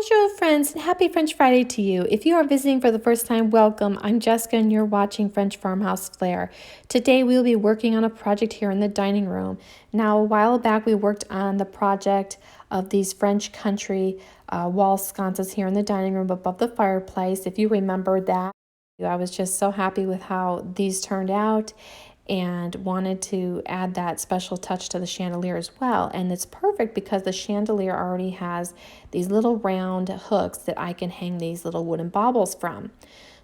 Bonjour, friends, and happy French Friday to you. If you are visiting for the first time, welcome. I'm Jessica, and you're watching French Farmhouse Flair. Today, we will be working on a project here in the dining room. Now, a while back, we worked on the project of these French country wall sconces here in the dining room above the fireplace. If you remember that, I was just so happy with how these turned out and wanted to add that special touch to the chandelier as well. And it's perfect because the chandelier already has these little round hooks that I can hang these little wooden baubles from.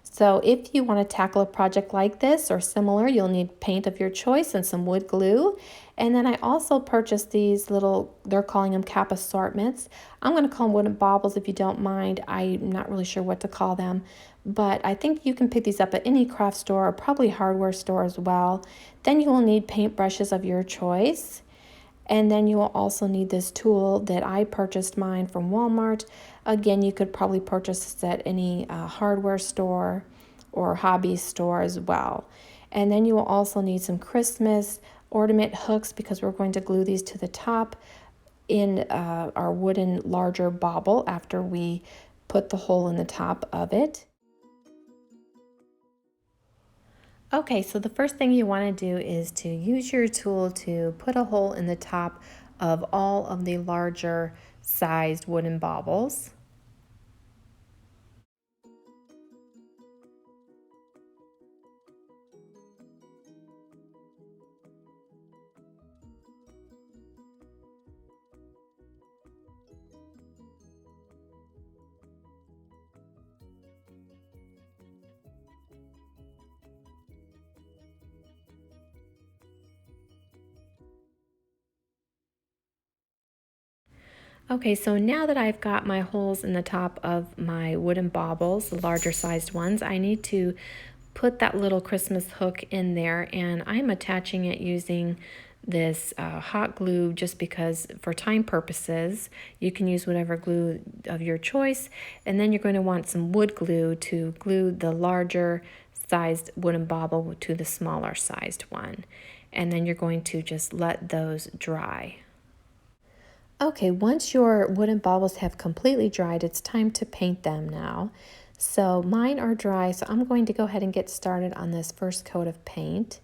So if you want to tackle a project like this or similar, you'll need paint of your choice and some wood glue. And then I also purchased these little, they're calling them cap assortments. I'm going to call them wooden baubles if you don't mind. I'm not really sure what to call them, but I think you can pick these up at any craft store or probably hardware store as well. Then you will need paint brushes of your choice. And then you will also need this tool that I purchased mine from Walmart. Again, you could probably purchase this at any hardware store or hobby store as well. And then you will also need some Christmas ornament hooks because we're going to glue these to the top in our wooden larger bauble after we put the hole in the top of it. Okay, so the first thing you want to do is to use your tool to put a hole in the top of all of the larger sized wooden baubles. Okay, so now that I've got my holes in the top of my wooden baubles, the larger sized ones, I need to put that little Christmas hook in there, and I'm attaching it using this hot glue just because for time purposes. You can use whatever glue of your choice, and then you're going to want some wood glue to glue the larger sized wooden bauble to the smaller sized one, and then you're going to just let those dry. Okay, once your wooden baubles have completely dried, it's time to paint them now. So mine are dry, so I'm going to go ahead and get started on this first coat of paint.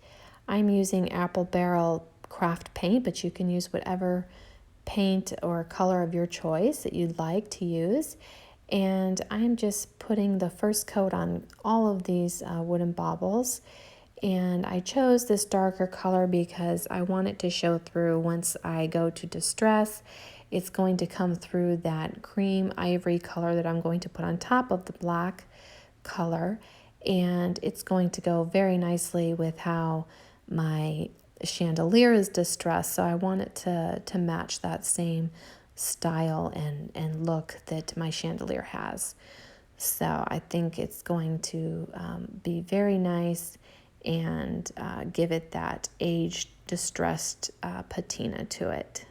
I'm using Apple Barrel craft paint, but you can use whatever paint or color of your choice that you'd like to use. And I'm just putting the first coat on all of these wooden baubles. And I chose this darker color because I want it to show through once I go to distress. It's going to come through that cream ivory color that I'm going to put on top of the black color, and it's going to go very nicely with how my chandelier is distressed. So I want it to match that same style and look that my chandelier has. So I think it's going to be very nice and give it that aged, distressed patina to it.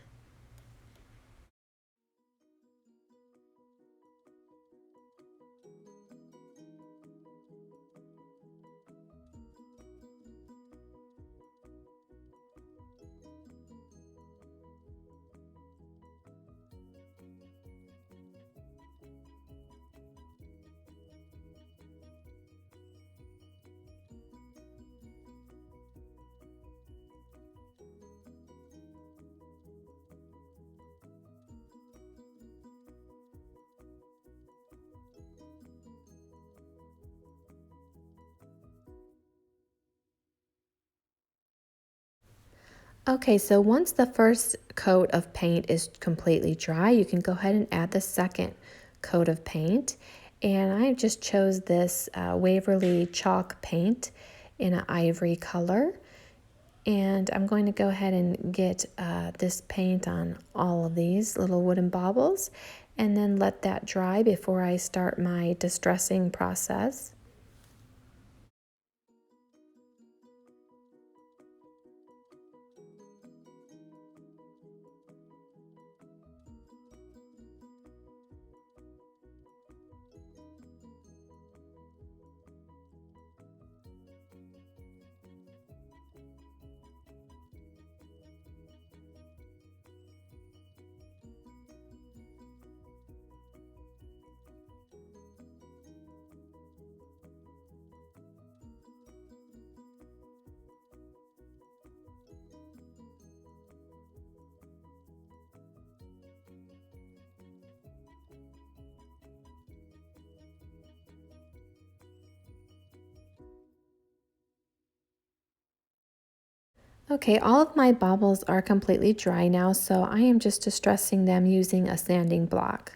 Okay, so once the first coat of paint is completely dry, you can go ahead and add the second coat of paint. And I just chose this Waverly chalk paint in an ivory color. And I'm going to go ahead and get this paint on all of these little wooden baubles and then let that dry before I start my distressing process. Okay, all of my baubles are completely dry now, so I am just distressing them using a sanding block.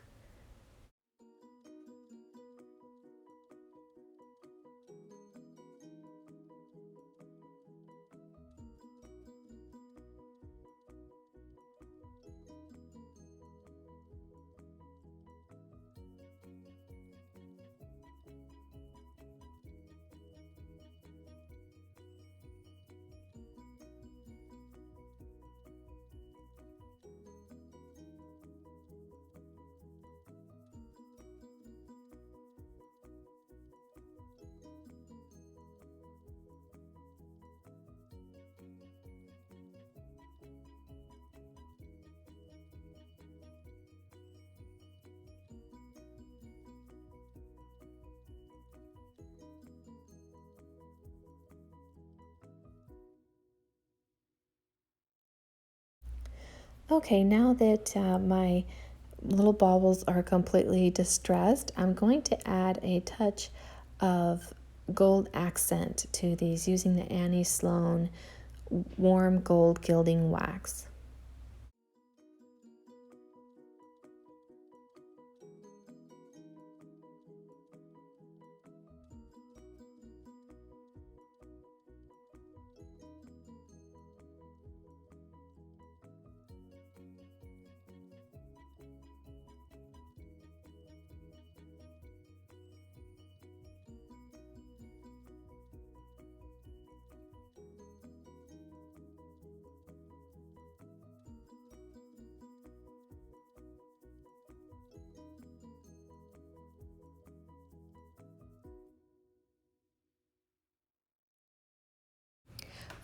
Okay, now that my little baubles are completely distressed, I'm going to add a touch of gold accent to these using the Annie Sloan warm gold gilding wax.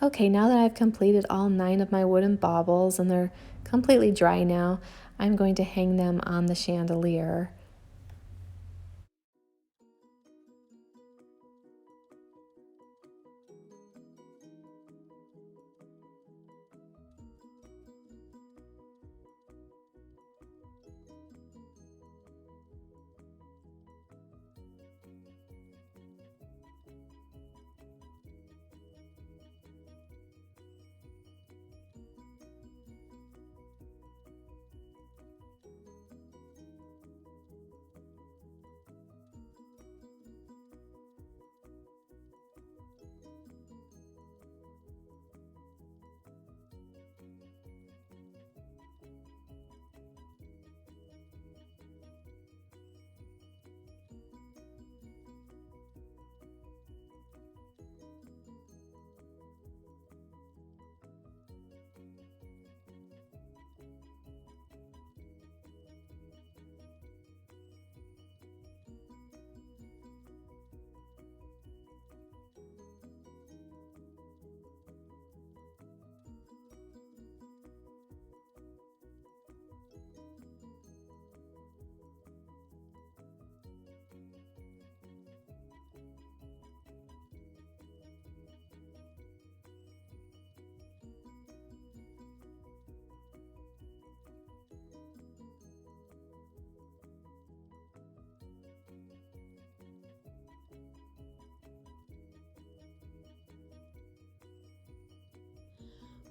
Okay, now that I've completed all 9 of my wooden baubles and they're completely dry now, I'm going to hang them on the chandelier.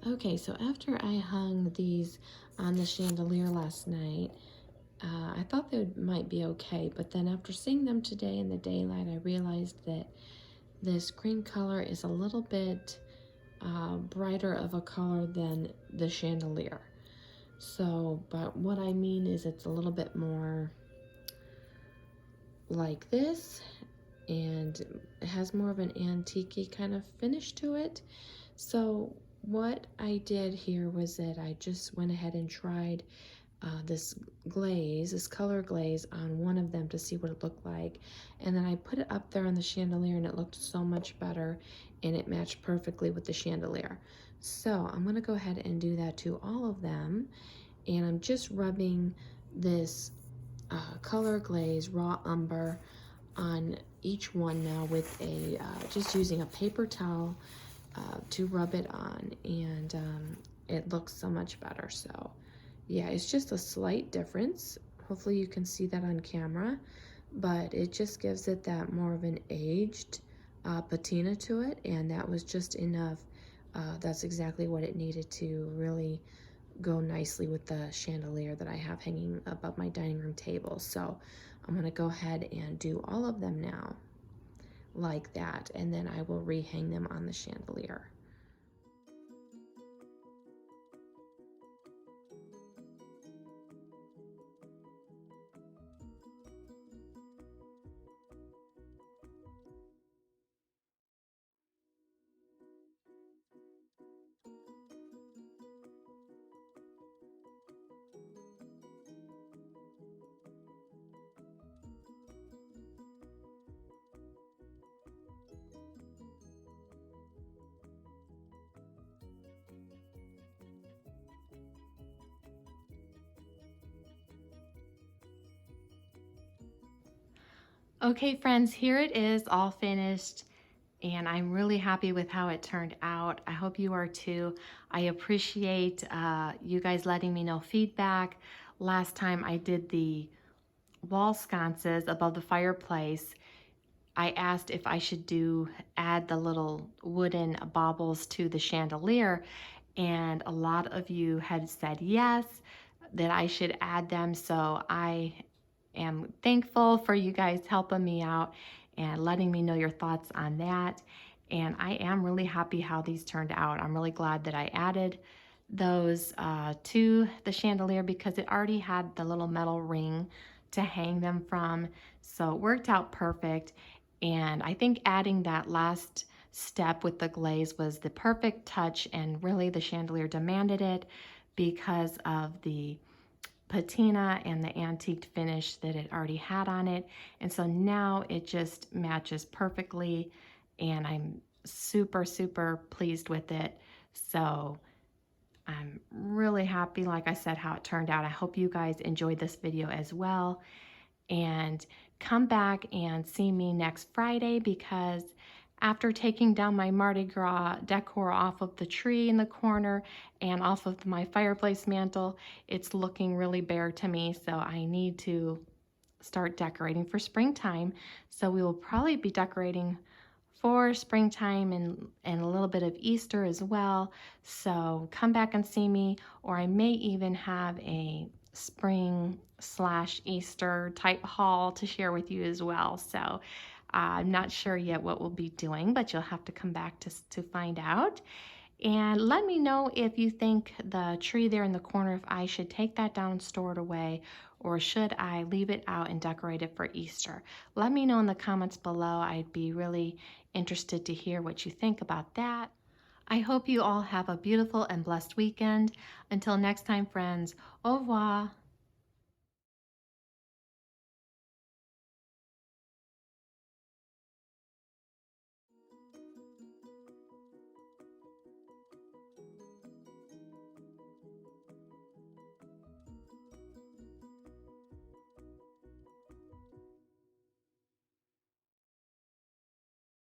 Okay, so after I hung these on the chandelier last night, I thought they might be okay, but then after seeing them today in the daylight, I realized that this green color is a little bit brighter of a color than the chandelier. So, but what I mean is it's a little bit more like this, and it has more of an antique-y kind of finish to it. So what I did here was that I just went ahead and tried this glaze, this color glaze on one of them to see what it looked like. And then I put it up there on the chandelier and it looked so much better and it matched perfectly with the chandelier. So I'm gonna go ahead and do that to all of them. And I'm just rubbing this color glaze raw umber on each one now with a, just using a paper towel to rub it on, and it looks so much better. So yeah, it's just a slight difference. Hopefully you can see that on camera, but it just gives it that more of an aged patina to it, and that was just enough that's exactly what it needed to really go nicely with the chandelier that I have hanging above my dining room table. So I'm gonna go ahead and do all of them now like that, and then I will rehang them on the chandelier. Okay, friends, here it is all finished, and I'm really happy with how it turned out. I hope you are too. I appreciate you guys letting me know feedback. Last time I did the wall sconces above the fireplace, I asked if I should add the little wooden baubles to the chandelier, and a lot of you had said yes, that I should add them. So I am thankful for you guys helping me out and letting me know your thoughts on that. And I am really happy how these turned out. I'm really glad that I added those to the chandelier because it already had the little metal ring to hang them from. So it worked out perfect. And I think adding that last step with the glaze was the perfect touch, and really the chandelier demanded it because of the patina and the antique finish that it already had on it. And so now it just matches perfectly, and I'm super pleased with it. So I'm really happy, like I said, how it turned out. I hope you guys enjoyed this video as well. And come back and see me next Friday, because after taking down my Mardi Gras decor off of the tree in the corner and off of my fireplace mantle, it's looking really bare to me. So I need to start decorating for springtime. So we will probably be decorating for springtime and a little bit of Easter as well. So come back and see me, or I may even have a spring/Easter type haul to share with you as well. So I'm not sure yet what we'll be doing, but you'll have to come back to find out. And let me know if you think the tree there in the corner, if I should take that down and store it away, or should I leave it out and decorate it for Easter? Let me know in the comments below. I'd be really interested to hear what you think about that. I hope you all have a beautiful and blessed weekend. Until next time, friends, au revoir.